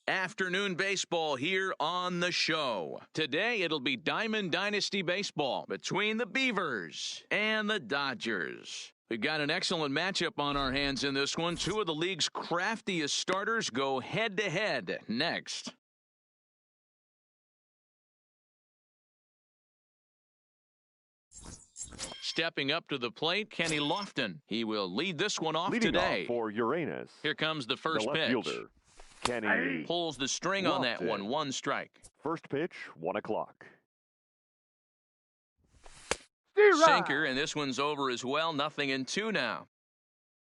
Afternoon baseball here on the show. Today it'll be Diamond Dynasty baseball between the Beavers and the Dodgers. We've got an excellent matchup on our hands in this one. Two of the league's craftiest starters go head-to-head next. Stepping up to the plate, Kenny Lofton. He will lead this one off today. Off for Uranus. Here comes the first the left pitch. Fielder, Kenny pulls the string on that one. 1 strike. First pitch, 1 o'clock. Sinker, and this one's over as well. 0-2 now.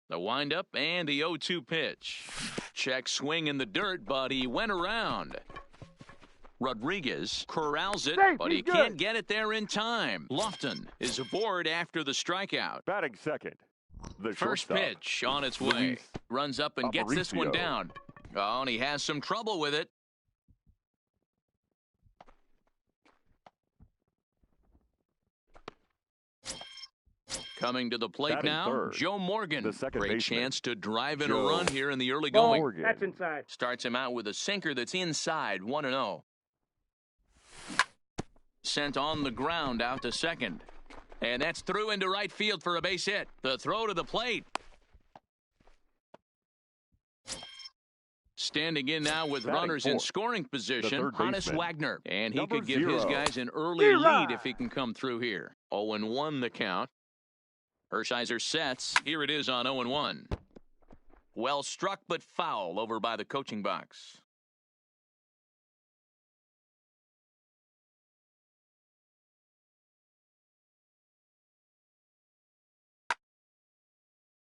The windup and the 0-2 pitch. Check swing in the dirt, but he went around. Rodriguez corrals it, but he can't get it there in time. Lofton is aboard after the strikeout. Batting second. The first shortstop, pitch on its way. Runs up and gets this one down. Oh, and he has some trouble with it. Coming to the plate now, third. Joe Morgan. Great chance to drive in a run here in the early going. Morgan. That's inside. Starts him out with a sinker that's inside, 1-0. Sent on the ground out to second. And that's through into right field for a base hit. The throw to the plate. Standing in now with runners in scoring position, Hannes Wagner. And he could give his guys an early lead if he can come through here. 0-1 the count. Hershiser sets. Here it is on 0-1. Well struck but foul over by the coaching box.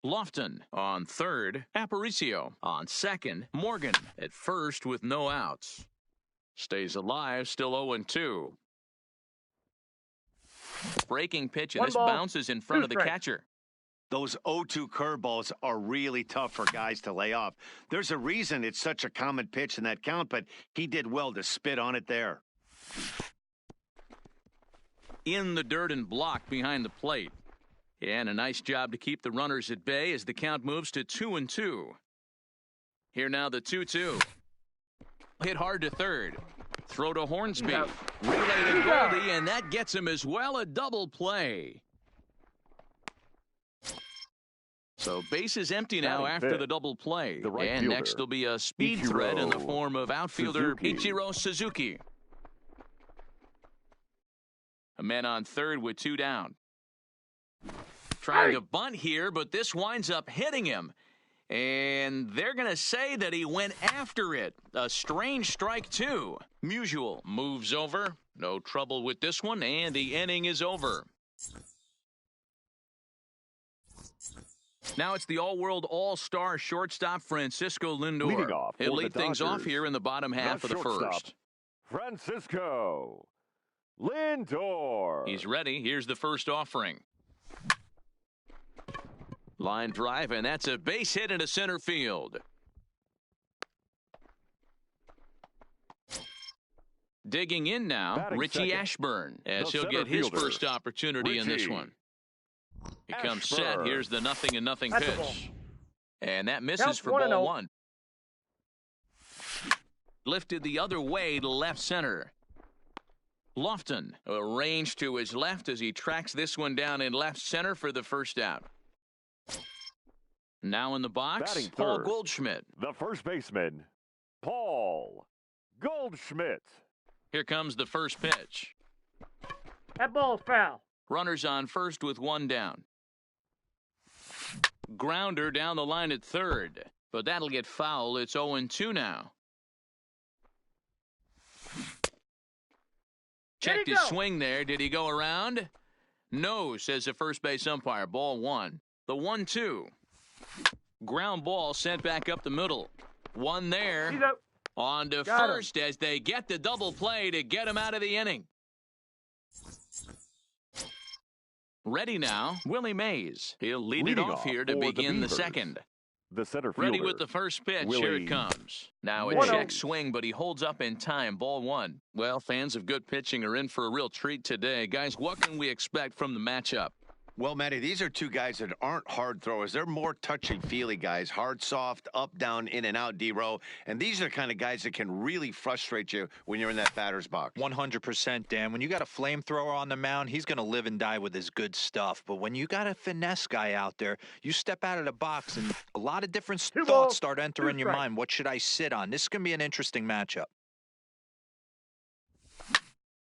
Lofton on third, Aparicio on second, Morgan at first with no outs. Stays alive, still 0-2. Breaking pitch, and this bounces in front of the catcher. Those 0-2 curveballs are really tough for guys to lay off. There's a reason it's such a common pitch in that count, but he did well to spit on it there. In the dirt and blocked behind the plate. And a nice job to keep the runners at bay as the count moves to 2-2. Here now the 2-2. Hit hard to third. Throw to Hornsby. Relay to Goldie, and that gets him as well. A double play. So base is empty now after the double play. And next will be a speed threat in the form of outfielder Ichiro Suzuki. A man on third with 2 down. Trying to bunt here, but this winds up hitting him. And they're going to say that he went after it. A strange strike, too. Musial moves over. No trouble with this one, and the inning is over. Now it's the all-world, all-star shortstop Francisco Lindor. He'll lead things off here in the bottom half of the first. Francisco Lindor. He's ready. Here's the first offering. Line drive, and that's a base hit into center field. Digging in now, Richie Ashburn, as he'll get his first opportunity in this one. He comes set. Here's the 0-0 pitch. And that misses for ball 1. Lifted the other way to left center. Lofton arranged to his left as he tracks this one down in left center for the first out. Now in the box, Paul Goldschmidt. The first baseman, Paul Goldschmidt. Here comes the first pitch. That ball's foul. Runners on first with 1 down. Grounder down the line at third, but that'll get foul. It's 0-2 now. Checked his swing there. Did he go around? No, says the first base umpire. Ball 1. The 1-2. Ground ball sent back up the middle. 1 there. On to first as they get the double play to get him out of the inning. Ready now, Willie Mays. He'll lead it off here to begin the second. The center fielder, ready with the first pitch. Here it comes. Now a check swing, but he holds up in time. Ball 1. Well, fans of good pitching are in for a real treat today. Guys, what can we expect from the matchup? Well, Matty, these are two guys that aren't hard throwers. They're more touchy-feely guys, hard, soft, up, down, in and out, D-row. And these are the kind of guys that can really frustrate you when you're in that batter's box. 100%, Dan. When you got a flamethrower on the mound, he's going to live and die with his good stuff. But when you got a finesse guy out there, you step out of the box and a lot of different thoughts start entering your mind. What should I sit on? This is going to be an interesting matchup.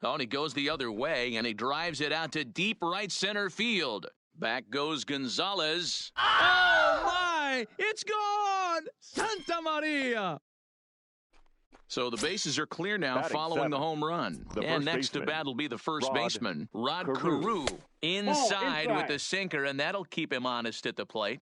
Oh, and he goes the other way, and he drives it out to deep right center field. Back goes Gonzalez. Oh, my! It's gone! Santa Maria! So the bases are clear now Batting following seven. the home run. The And first next to baseman, bat will be the first Rod baseman, Rod Carew. Carew. Inside with inside. the sinker, and that'll keep him honest at the plate.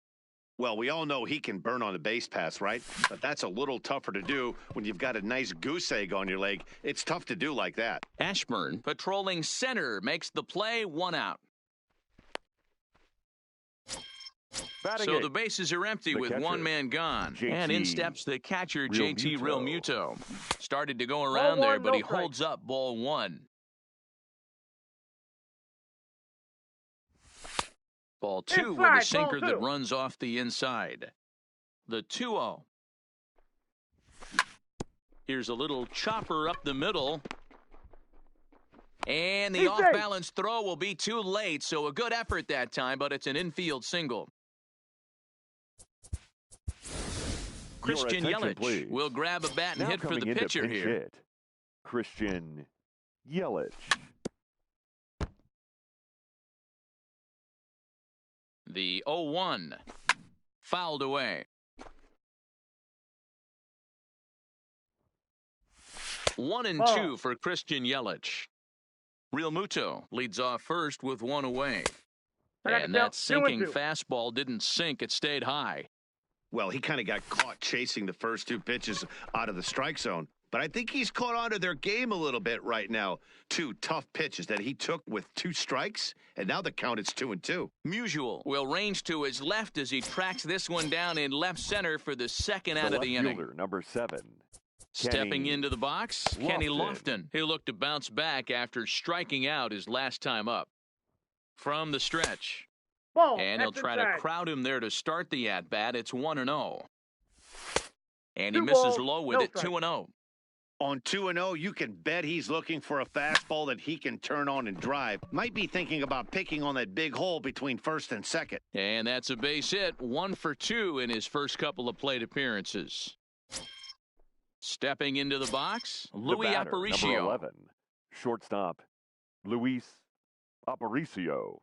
Well, we all know he can burn on the base pass, right? But that's a little tougher to do when you've got a nice goose egg on your leg. It's tough to do like that. Ashburn, patrolling center, makes the play, 1 out. Batting So eighth. the bases are empty The with catcher, one man gone. JT And in steps the catcher, JT Realmuto. Realmuto. Started to go around Ball there, one, but no he strike. holds up ball 1. Ball 2 with a Inside, sinker ball that 2. runs off the inside. The 2-0. Here's a little chopper up the middle. And the He's safe. off-balance throw will be too late, so a good effort that time, but it's an infield single. Christian attention, Yelich please. will grab a bat and Now hit for coming the in to pitcher pinch here. hit, Christian Yelich. The 0-1 fouled away. 1-2 for Christian Yelich. Realmuto leads off first with 1 away. And that sinking 2-2. fastball didn't sink, it stayed high. Well, he kind of got caught chasing the first 2 pitches out of the strike zone. But I think he's caught on to their game a little bit right now. 2 tough pitches that he took with 2 strikes, and now the count is 2-2. Musial will range to his left as he tracks this one down in left center for the second out The of the left inning. fielder, number 7. Stepping Kenny into the box, Kenny Lofton. Lofton. He'll look to bounce back after striking out his last time up. From the stretch. Ball, And he'll that's try to inside. crowd him there to start the at-bat. It's 1-0. And he 2 misses balls, low with no it, strike. 2-0. On 2-0, you can bet he's looking for a fastball that he can turn on and drive. Might be thinking about picking on that big hole between first and second. And that's a base hit, 1 for 2 in his first couple of plate appearances. Stepping into the box, The Louis batter, number Aparicio. 11. Shortstop, Luis Aparicio.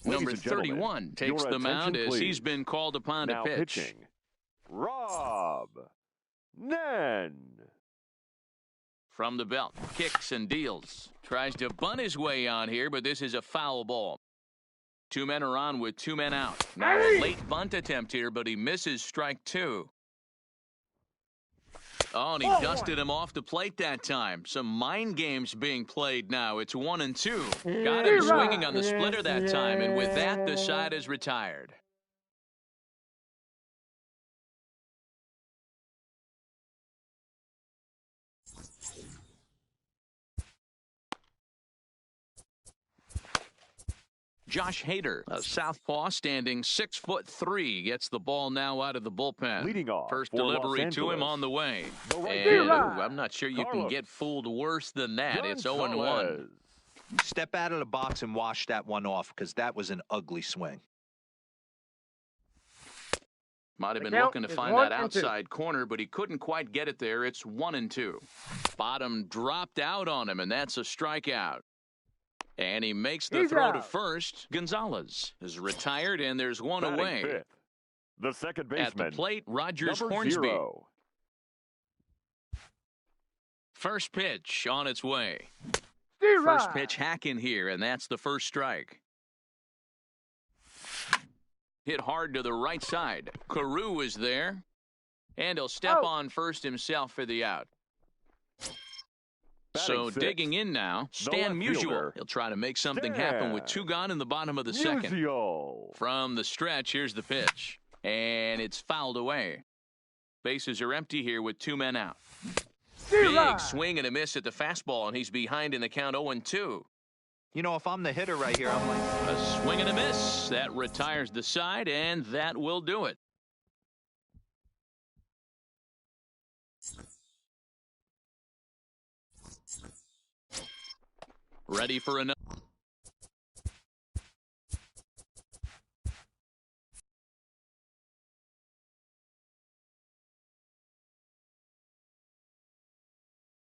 Number Ladies and gentlemen, 31 takes your the mound attention, as please. he's been called upon Now to pitch. pitching, Rob Nen. From the belt, kicks and deals. Tries to bunt his way on here, but this is a foul ball. 2 men are on with 2 men out. Now a late bunt attempt here, but he misses strike 2. Oh, and he dusted him off the plate that time. Some mind games being played now. It's 1-2. Got him swinging on the splitter that time, and with that, the side is retired. Josh Hader, a southpaw standing 6'3", gets the ball now out of the bullpen. Leading off First for delivery Los to him Angeles, on the way. the right And fielder, I'm not sure you can Carlos get fooled worse than that. It's 0-1. Gonzalez. Step out of the box and wash that one off because that was an ugly swing. Might have The been count looking to is find 1 that and 2. outside corner, but he couldn't quite get it there. It's 1-2. Bottom dropped out on him, and that's a strikeout. And he makes the He's throw to out. first. Gonzalez is retired, and there's 1 Batting away. fifth, the second At the baseman, plate, Rogers number Hornsby. 0. First pitch on its way. Steve First Rod. pitch hack in here, and that's the first strike. Hit hard to the right side. Carew is there. And he'll step Oh. on first himself for the out. Batting So sixth, digging in now, Stan left Musial. fielder, He'll try to make something happen with 2 gone in the bottom of the second. Musial. From the stretch, here's the pitch. And it's fouled away. Bases are empty here with 2 men out. Big swing and a miss at the fastball, and he's behind in the count 0-2. You know, if I'm the hitter right here, I'm like... A swing and a miss. That retires the side, and that will do it. Ready for another.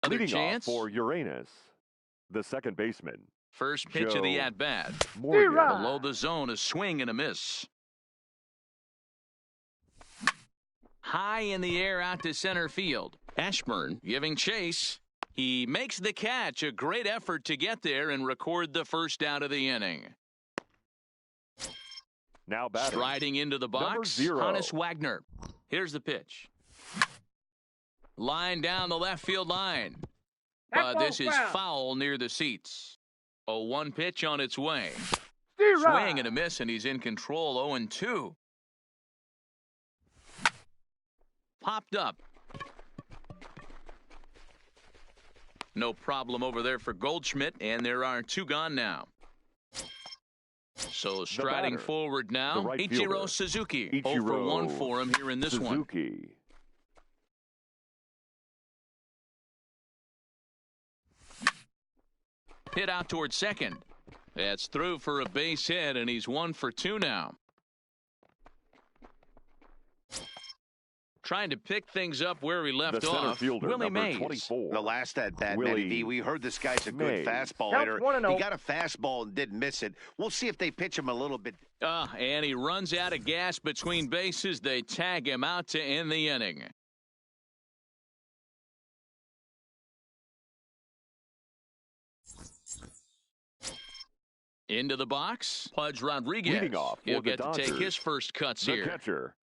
Leading chance off for Uranus, the second baseman. First pitch of the at-bat. Morgan. Below the zone, a swing and a miss. High in the air out to center field. Ashburn giving chase. He makes the catch. A great effort to get there and record the first out of the inning. Now batting. Striding into the box, 0. Hannes Wagner. Here's the pitch. Line down the left field line. But this is foul near the seats. A 1 pitch on its way. Swing and a miss, and he's in control. 0-2. Popped up. No problem over there for Goldschmidt, and there are 2 gone now. So striding forward now, right Ichiro fielder. Suzuki. 0-1 for him here in this one. Suzuki. Hit out towards second. That's through for a base hit, and he's 1 for 2 now. Trying to pick things up where he left The center off. fielder, Willie number Mays. 24. The last at bat, Willie Matty V, we heard this guy's a good Mays. fastball Counts hitter. 1-0. He got a fastball and didn't miss it. We'll see if they pitch him a little bit. And he runs out of gas between bases. They tag him out to end the inning. Into the box, Pudge Rodriguez. Leading off for He'll the get to take Dodgers, his first cuts The here. catcher,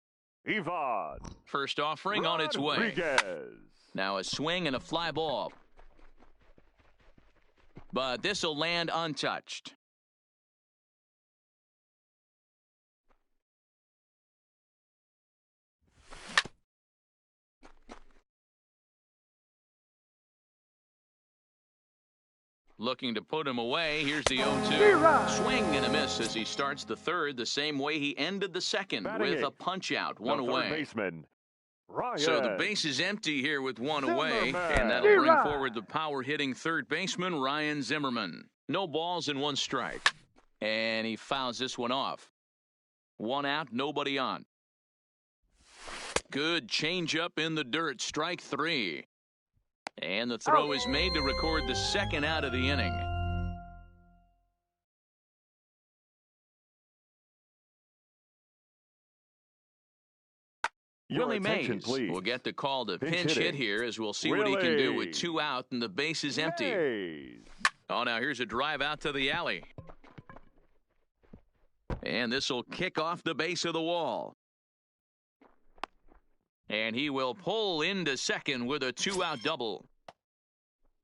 Ivan First offering on its way. Rodriguez. Now a swing and a fly ball. But this will land untouched. Looking to put him away. Here's the 0-2. Swing and a miss as he starts the third the same way he ended the second, Batting with a eighth, punch out, The 1 third away. baseman, Ryan. So the base is empty here with 1 away, Zimmerman. and that'll bring forward the power-hitting third baseman, Ryan Zimmerman. No balls and 1 strike. And he fouls this one off. 1 out, nobody on. Good changeup in the dirt, strike 3. And the throw is made to record the second out of the inning. Your Willie attention, Mays please. will get the call to Pinch pinch hit hitting. here as we'll see what he can do with Willie 2 out and the base is empty. Mays. Oh, now here's a drive out to the alley. And this will kick off the base of the wall. And he will pull into second with a 2-out double.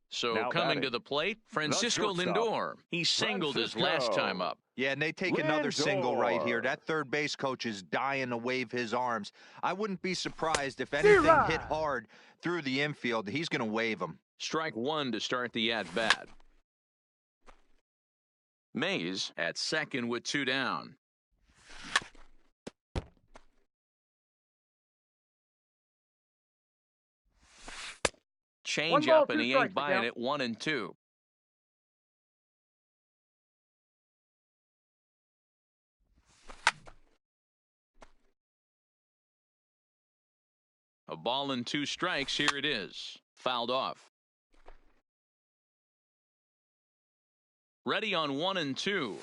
So Now coming batting, to the plate, Francisco shortstop, Lindor. He singled his last time up. Yeah, and they take another single right here. That third base coach is dying to wave his arms. I wouldn't be surprised if anything hit hard through the infield. He's going to wave them. Strike 1 to start the at-bat. Mays at second with 2 down. Change up, and he ain't buying it. 1-2. A ball and 2 strikes. Here it is. Fouled off. Ready on 1-2.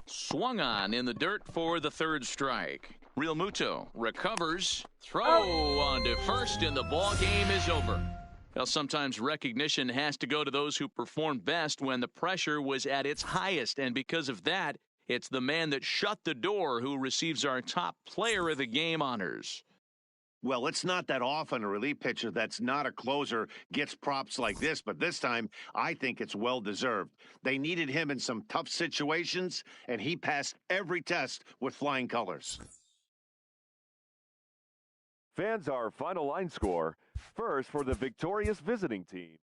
Swung on in the dirt for the third strike. Real Muto recovers. Throw on to first, and the ball game is over. Well, sometimes recognition has to go to those who performed best when the pressure was at its highest. And because of that, it's the man that shut the door who receives our top player of the game honors. Well, it's not that often a relief pitcher that's not a closer gets props like this, but this time I think it's well-deserved. They needed him in some tough situations, and he passed every test with flying colors. Fans, our final line score, First for the victorious visiting team.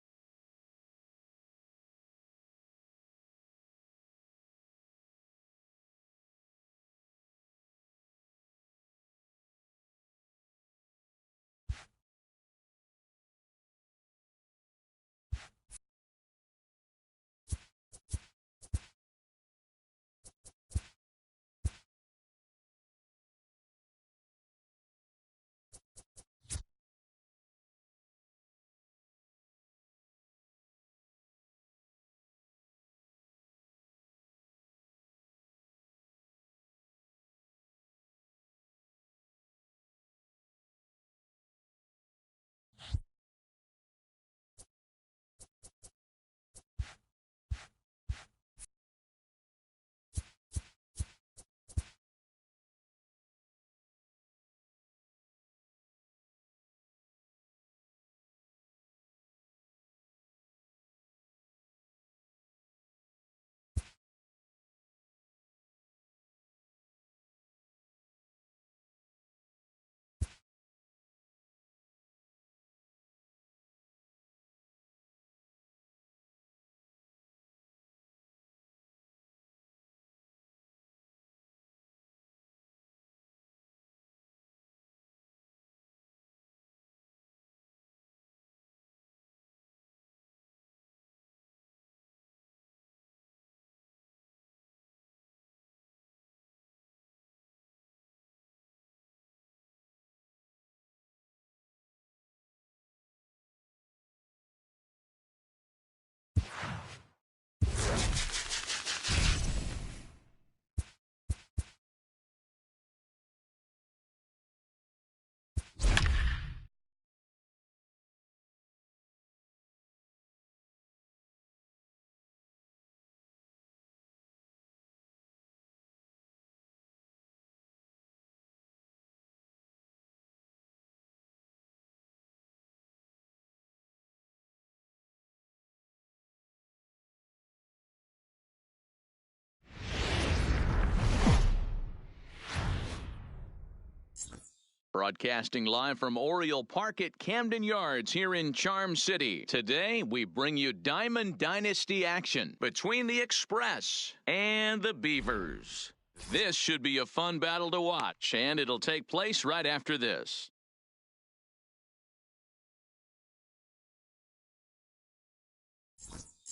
Broadcasting live from Oriole Park at Camden Yards here in Charm City. Today, we bring you Diamond Dynasty action between the Express and the Beavers. This should be a fun battle to watch, and it'll take place right after this.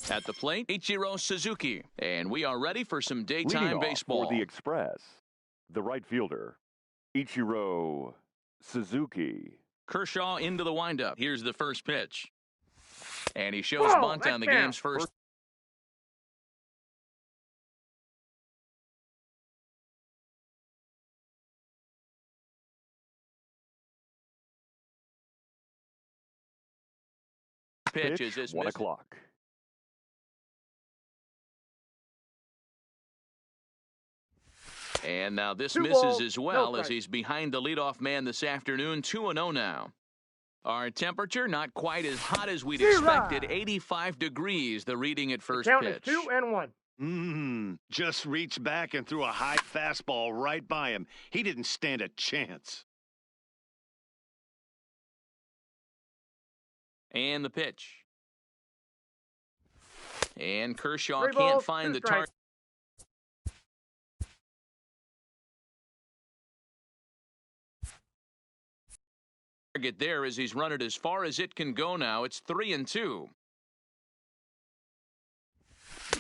At the plate, Ichiro Suzuki, and we are ready for some daytime Leading off baseball. for the Express, the right fielder, Ichiro Suzuki. Kershaw into the windup. Here's the first pitch. And he shows Whoa, bunt on the that's game's first. Pitch is this 1 o'clock. And now this 2 misses balls, as no well as strike. he's behind the leadoff man this afternoon, 2-0 now. Our temperature not quite as hot as we'd expected, 85 degrees, the reading at first Count pitch. is 2-1. Just reached back and threw a high fastball right by him. He didn't stand a chance. And the pitch. And Kershaw 3 can't balls, find 2 the strikes. target. Target there as he's run it as far as it can go now. It's 3-2.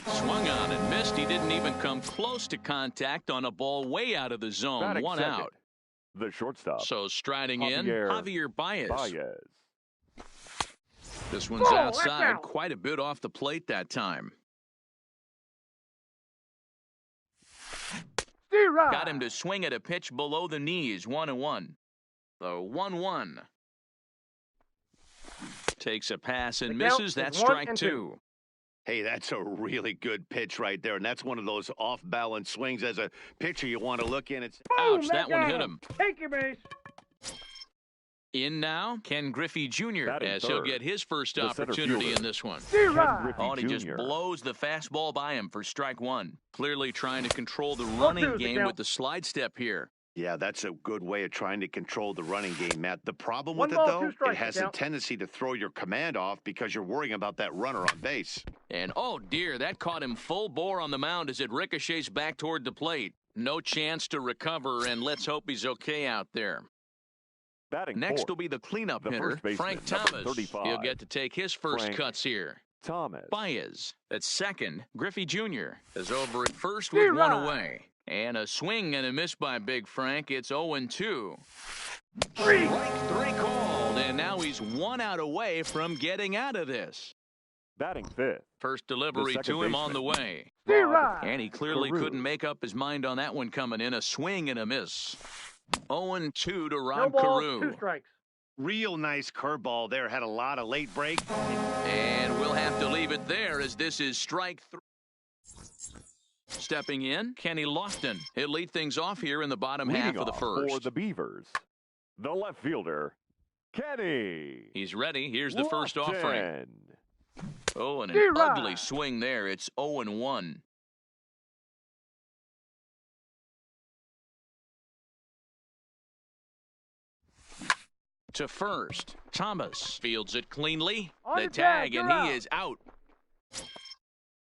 Swung on and missed. He didn't even come close to contact on a ball way out of the zone. Batting 1 second, out. the shortstop, So striding in, Javier Javier Baez. This one's Whoa, outside, that's out. quite a bit off the plate that time. Zero. Got him to swing at a pitch below the knees, 1-1. The 1-1. Takes a pass and The count misses. is That's 1 strike and 2. Hey, that's a really good pitch right there, and that's one of those off-balance swings. As a pitcher, you want to look in and say, Boom, Ouch, that one got hit him. Take your base. In now, Ken Griffey Jr. Batting as he'll third, get his first the center opportunity fielder. in this one. Zero. Griffey Oh, and he just Jr. blows the fastball by him for strike 1. Clearly trying to control the running 0-2 the game count. with the slide step here. Yeah, that's a good way of trying to control the running game, Matt. The problem One with ball, it, though, two strikes, it has a tendency to throw your command off because you're worrying about that runner on base. And oh dear, that caught him full bore on the mound as it ricochets back toward the plate. No chance to recover, and let's hope he's okay out there. Batting Next fourth, will be the cleanup the hitter, first baseman, Frank number Thomas. 35. He'll get to take his first Frank cuts here. Thomas. Baez at second. Griffey Jr. is over at first with one away. And a swing and a miss by Big Frank. It's 0-2. Strike three called, and now he's 1 out away from getting out of this. Batting fifth, First delivery second to him baseman. on the way. Rob And he clearly Carew. couldn't make up his mind on that one coming in. A swing and a miss. 0-2 to No Rob balls, Carew. 2 strikes. Real nice curveball there. Had a lot of late break. And we'll have to leave it there as this is strike 3. Stepping in, Kenny Lofton. He'll lead things off here in the bottom half Leading of the off first. for the Beavers, the left fielder, Kenny. He's ready. Here's the first offering. Lofton. Oh, and an D-Rod. ugly swing there. It's 0-1. To first, Thomas fields it cleanly. On The the tag, tag, and you're he out. is out.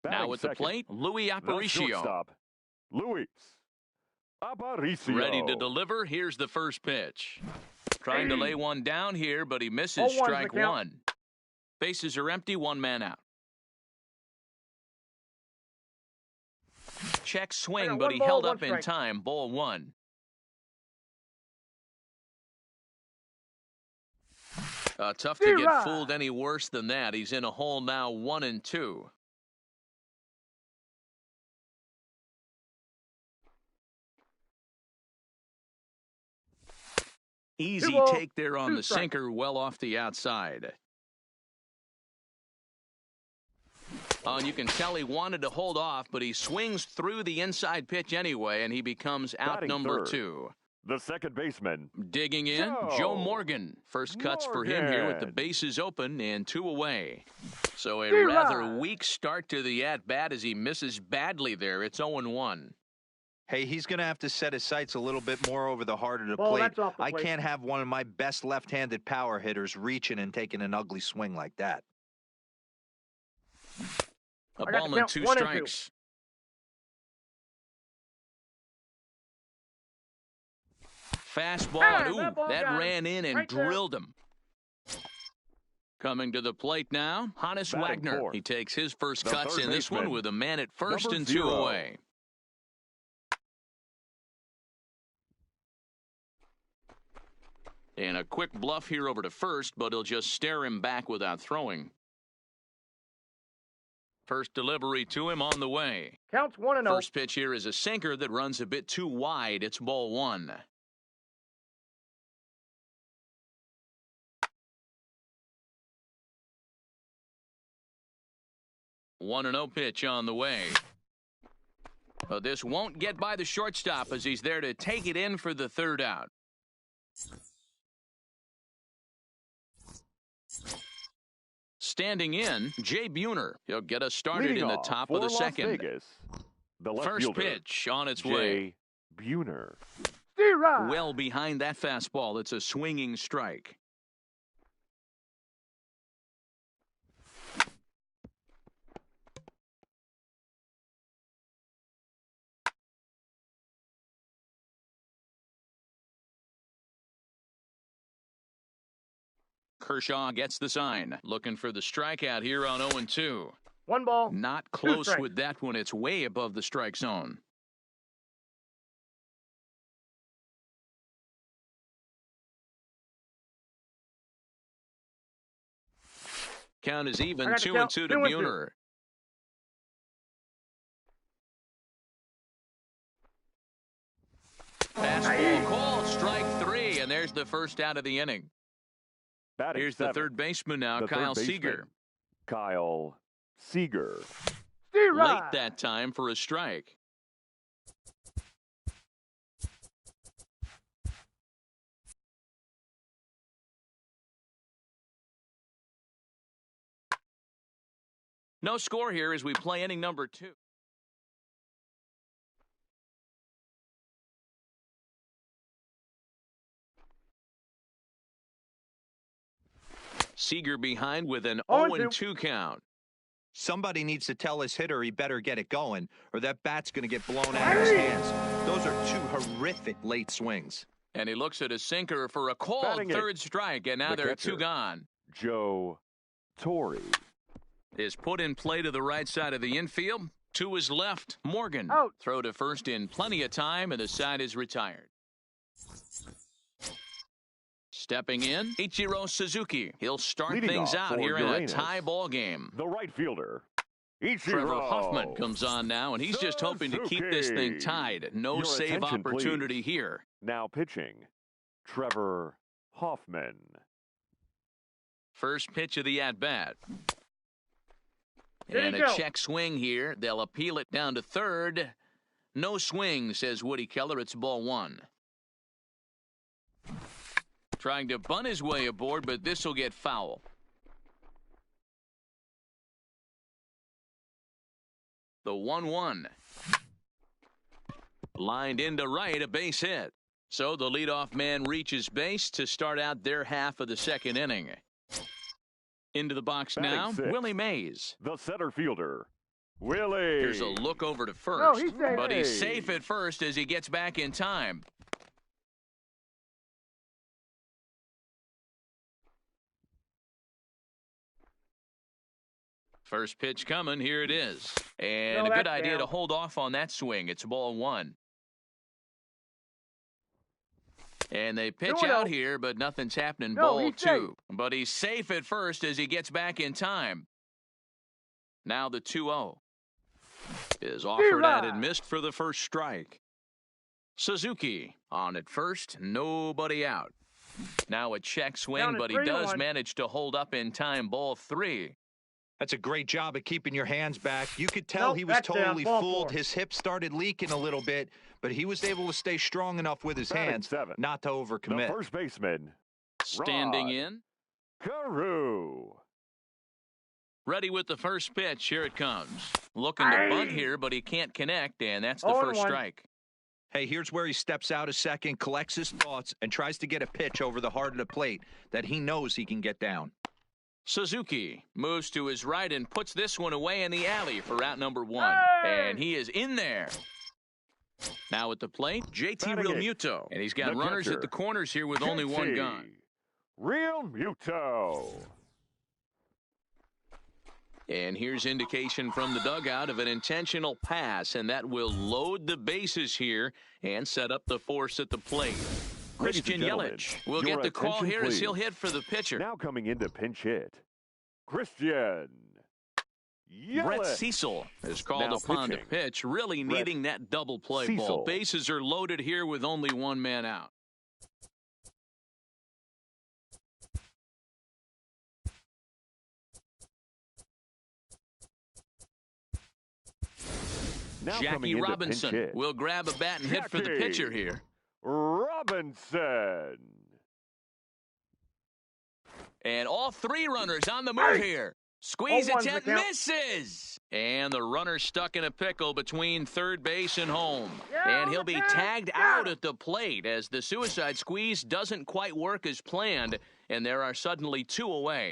Batting Now at the second, plate, Louis the Aparicio. shortstop, Luis Aparicio. Ready to deliver. Here's the first pitch. Trying to lay one down here, but he misses 0-1's strike the count. 1. Bases are empty, 1 man out. Check I swing, got but one he ball, held 1 up in strike. time. Ball 1. Tough to get D-Rod. fooled any worse than that. He's in a hole now, 1-2. Easy balls, take there on 2 the strikes. sinker, well off the outside. And you can tell he wanted to hold off, but he swings through the inside pitch anyway, and he becomes out Batting number third. 2. The second baseman, Digging in, Joe Morgan. First cuts for him here with the Morgan. bases open and 2 away. So a D-Rod. rather weak start to the at-bat as he misses badly there. It's 0-1. Hey, he's going to have to set his sights a little bit more over the heart of the Ball, plate. that's off the I plate. can't have one of my best left-handed power hitters reaching and taking an ugly swing like that. A I got ball the and count, 2 1-2. strikes. Fastball, Ah, and that ooh, ball that got him. ran in and Right there. drilled him. Coming to the plate now, Hannes Batting Wagner. fourth. He takes his first The cuts third in this one baseman, with a man at first number and 2 0. away. And a quick bluff here over to first, but he'll just stare him back without throwing. First delivery to him on the way. Counts 1-0. First pitch here is a sinker that runs a bit too wide. It's ball 1. One and 0 pitch on the way. But this won't get by the shortstop as he's there to take it in for the third out. Standing in, Jay Buhner. He'll get us started Leading in the off top for of the Las second. Vegas, the left First fielder, pitch on its Jay way. Buhner. D-Rod. Well behind that fastball. It's a swinging strike. Kershaw gets the sign. Looking for the strikeout here on 0-2. 1 ball. Not close strikes. with that one. It's way above the strike zone. Count is even, I got the 2-2 count, to 2-2. Buhner. Fastball call, strike 3, and there's the first out of the inning. Batting Here's the seventh, third baseman now, the third Kyle baseman, Seager. Kyle Seager. D-Rod. Late that time for a strike. No score here as we play inning number 2. Seager behind with an 0-2. 0-2 count. Somebody needs to tell his hitter he better get it going, or that bat's going to get blown out of his hands. Those are two horrific late swings. And he looks at a sinker for a called Batting it. third strike, and now The there are catcher. two gone. Joe Torre. Is put in play to the right side of the infield. To his left, Morgan. Out. Throw to first in plenty of time, and the side is retired. Stepping in, Ichiro Suzuki. He'll start Leading things off out for here in a Uranus. tie ball game. The right fielder. Ichiro. Trevor Hoffman comes on now, and he's just hoping to keep this thing Suzuki. tied. No Your save attention, opportunity please. here. Now pitching. Trevor Hoffman. First pitch of the at-bat. Here And you a go. check swing here. They'll appeal it down to third. No swing, says Woody Keller. It's ball one. Trying to bunt his way aboard, but this will get foul. The 1-1. Lined into right, a base hit. So the leadoff man reaches base to start out their half of the second inning. Into the box Batting now, sixth. Willie Mays. The center fielder. Willie. Here's a look over to No, first. he's safe. But he's safe at first as he gets back in time. First pitch coming. Here it is. And No, a good that's idea down. to hold off on that swing. It's ball one. And they pitch 2-0. out here, but nothing's happening. No, Ball he's two. But he's safe at first as he gets back in time. Now the 2-0 is offered at and missed for the first strike. Suzuki on at first, nobody out. Now a check swing, Down at but he does 3-1. manage to hold up in time. Ball three. That's a great job of keeping your hands back. You could tell Nope, he was that's down. totally Ball fooled. four. His hip started leaking a little bit, but he was able to stay strong enough with his Batting hands seven. not to The overcommit. first baseman. Standing Rod. in. Carew. Ready with the first pitch. Here it comes. Looking to bunt here, but he can't connect, and that's the first 0-1. strike. Hey, here's where he steps out a second, collects his thoughts, and tries to get a pitch over the heart of the plate that he knows he can get down. Suzuki moves to his right and puts this one away in the alley for out number one. Hey! And he is in there. Now at the plate, JT Batting Real it. Muto. And he's got The runners catcher. at the corners here with only one JT. gun. Real Muto. And here's indication from the dugout of an intentional pass, and that will load the bases here and set up the force at the plate. Ladies and Christian gentlemen, Yelich will your get the call attention, here as please. he'll hit for the pitcher. Now coming into pinch hit. Christian Yelich. Brett Cecil is called Now upon pitching. to pitch, really Brett needing that double play ball. Cecil. Bases are loaded here with only one man out. Now coming Jackie into Robinson pinch hit. will grab a bat and hit for the Jackie. pitcher here. Robinson. And all three runners on the move here. Squeeze 0-1's attempt, the count. misses! And the runner stuck in a pickle between third base and home. Yeah, And he'll be Robinson, tagged got out him. at the plate as the suicide squeeze doesn't quite work as planned, and there are suddenly two away.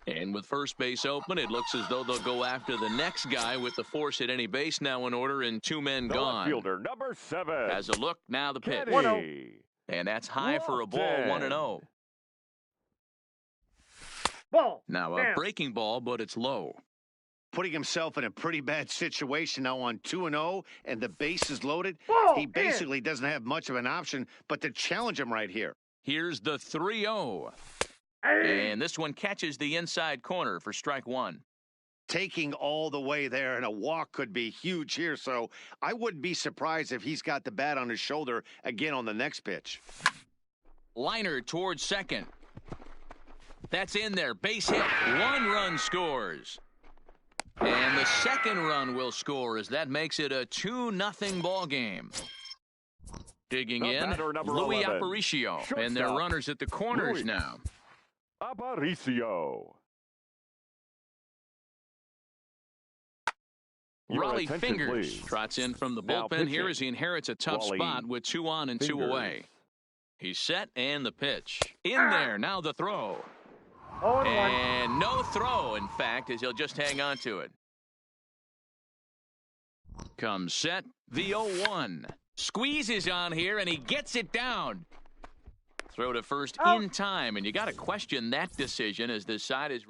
And with first base open, it looks as though they'll go after the next guy with the force at any base now in order and two men The gone. left fielder, number 7. As a look, now the pitch. Kenny. And that's high for a ball, Lofton. 1-0. Ball. Now a Down. breaking ball, but it's low. Putting himself in a pretty bad situation now on 2-0, and the base is loaded. Ball He in. basically doesn't have much of an option but to challenge him right here. Here's the 3-0. Hey. And this one catches the inside corner for strike one. Taking all the way there, and a walk could be huge here, so I wouldn't be surprised if he's got the bat on his shoulder again on the next pitch. Liner towards second. That's in there. Base hit. 1 run scores. And the second run will score as that makes it a 2-0 ball game. Digging The in, batter, number Louis 11. Aparicio. And their Shortstop, runners at the corners Louis. now. Aparicio. Your Raleigh attention, Fingers please. trots in from the Now bullpen here pitching. as he inherits a tough Wally spot with 2 on and 2 Fingers. away. He's set and the pitch. In there, now the throw. 0-1. And no throw, in fact, as he'll just hang on to it. Comes set, the 0-1. Squeezes on here, and he gets it down. Throw to first in time, and you got to question that decision as this side is...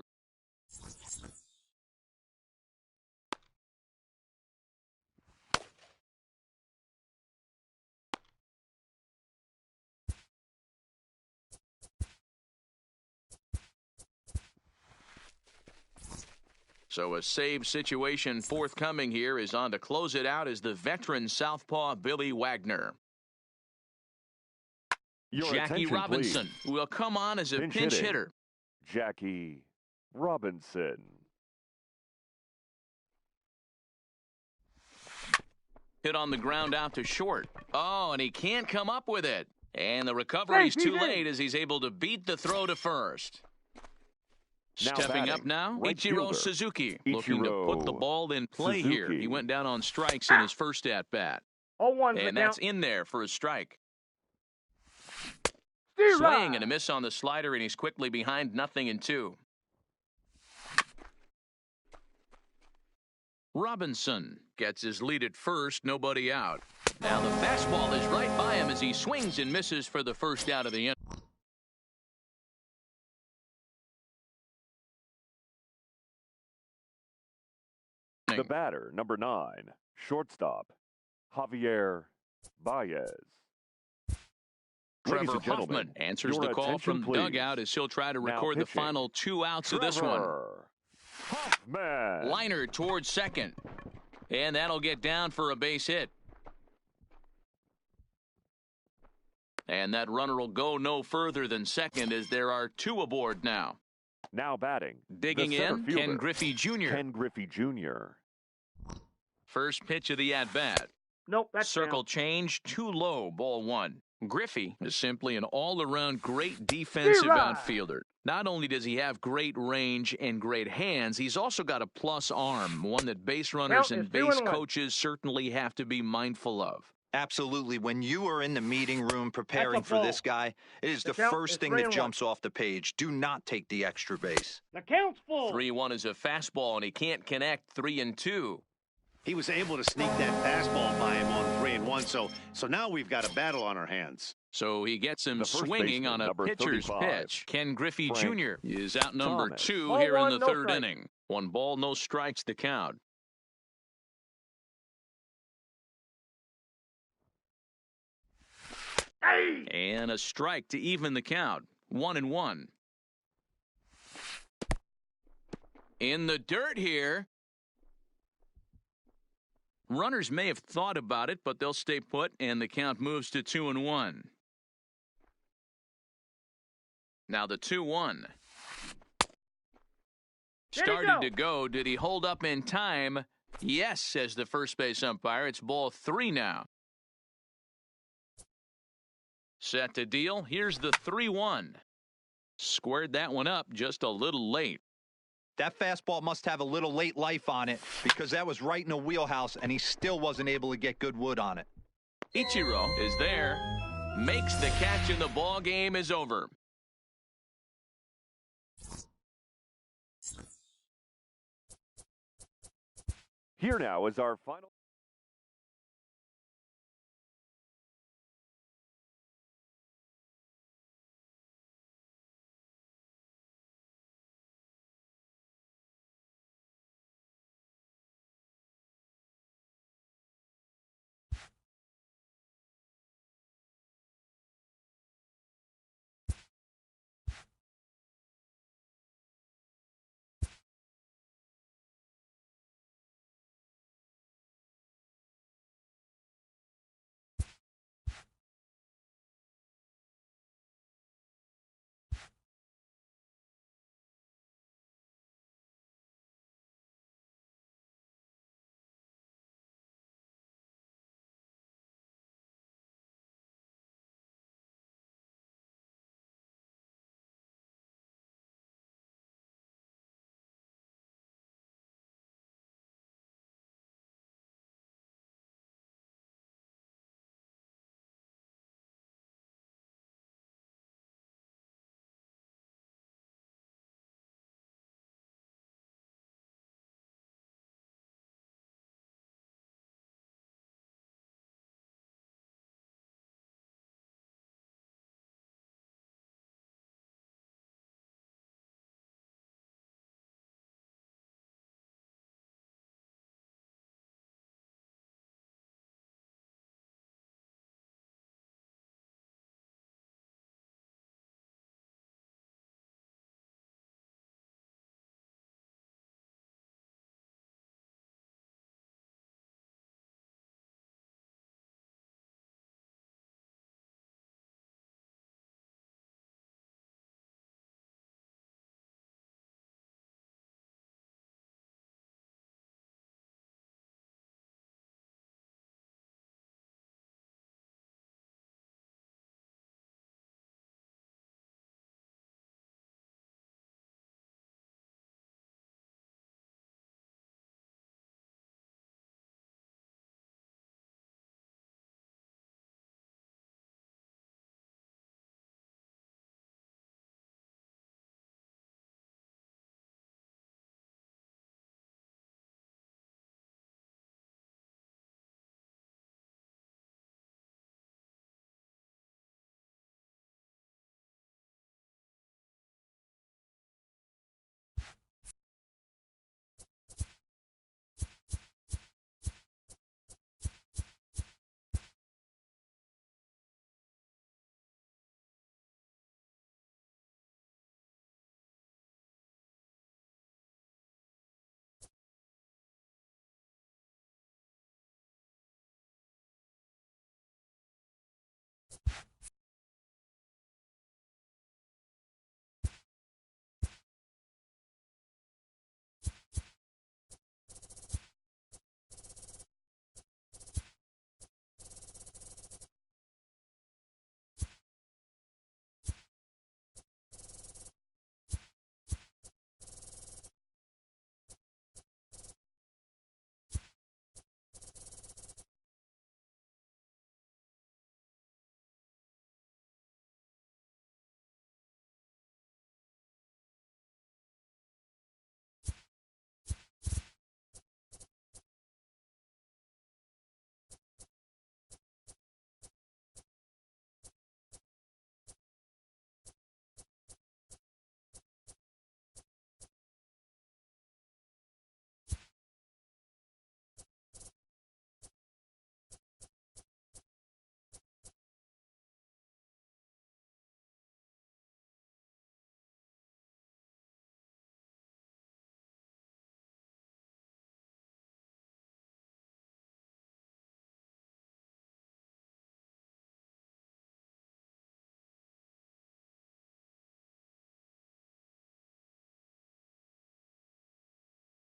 So a save situation forthcoming here is on to close it out as the veteran southpaw Billy Wagner. Your Jackie attention, Robinson please. will come on as a pinch hitting. hitter. Jackie Robinson. Hit on the ground out to short. Oh, and he can't come up with it. And the recovery's too late as he's able to beat the throw to first. Now Stepping batting, up now, right Ichiro fielder. Suzuki looking to put the ball in play Suzuki. here. He went down on strikes in his first at-bat. 0-1. And that's in there for a strike. Steve Swing and a miss on the slider, and he's quickly behind 0-2. Robinson gets his lead at first, nobody out. Now the fastball is right by him as he swings and misses for the first out of the inning. The batter, number 9, shortstop, Javier Baez. Ladies Trevor and gentlemen, Hoffman answers your the call attention, from the please. dugout as he'll try to Now record the pitching. final 2 outs of this one. Trevor Hoffman. Liner towards second. And that'll get down for a base hit. And that runner will go no further than second as there are 2 aboard now. Now batting. Digging the center in, fielder, Ken Griffey Jr. Ken Griffey Jr. First pitch of the at-bat. Nope, that's Circle change, too low, ball 1. Griffey is simply an all-around great defensive Zero. outfielder. Not only does he have great range and great hands, he's also got a plus arm, one that base runners Count and is base 2-1. coaches certainly have to be mindful of. Absolutely. When you are in the meeting room preparing That's a for ball. this guy, it is The the count first is thing 3-1. that jumps off the page. Do not take the extra base. The count's full. 3-1 is a fastball, and he can't connect. 3-2. He was able to sneak that fastball by him on 3-1, so now we've got a battle on our hands. So he gets him The first swinging baseman, on a number pitcher's 35, pitch. Ken Griffey Frank Jr. is out number Thomas. 2 Ball here in 1, the no 3rd strikes. inning. 1 ball, no strikes the count. And a strike to even the count. 1-1. In the dirt here. Runners may have thought about it, but they'll stay put, and the count moves to 2-1. Now the 2-1. Started to go. Did he hold up in time? Yes, says the first base umpire. It's ball 3 now. Set to deal. Here's the 3-1. Squared that one up just a little late. That fastball must have a little late life on it because that was right in the wheelhouse, and he still wasn't able to get good wood on it. Ichiro is there, makes the catch, and the ball game is over. Here now is our final.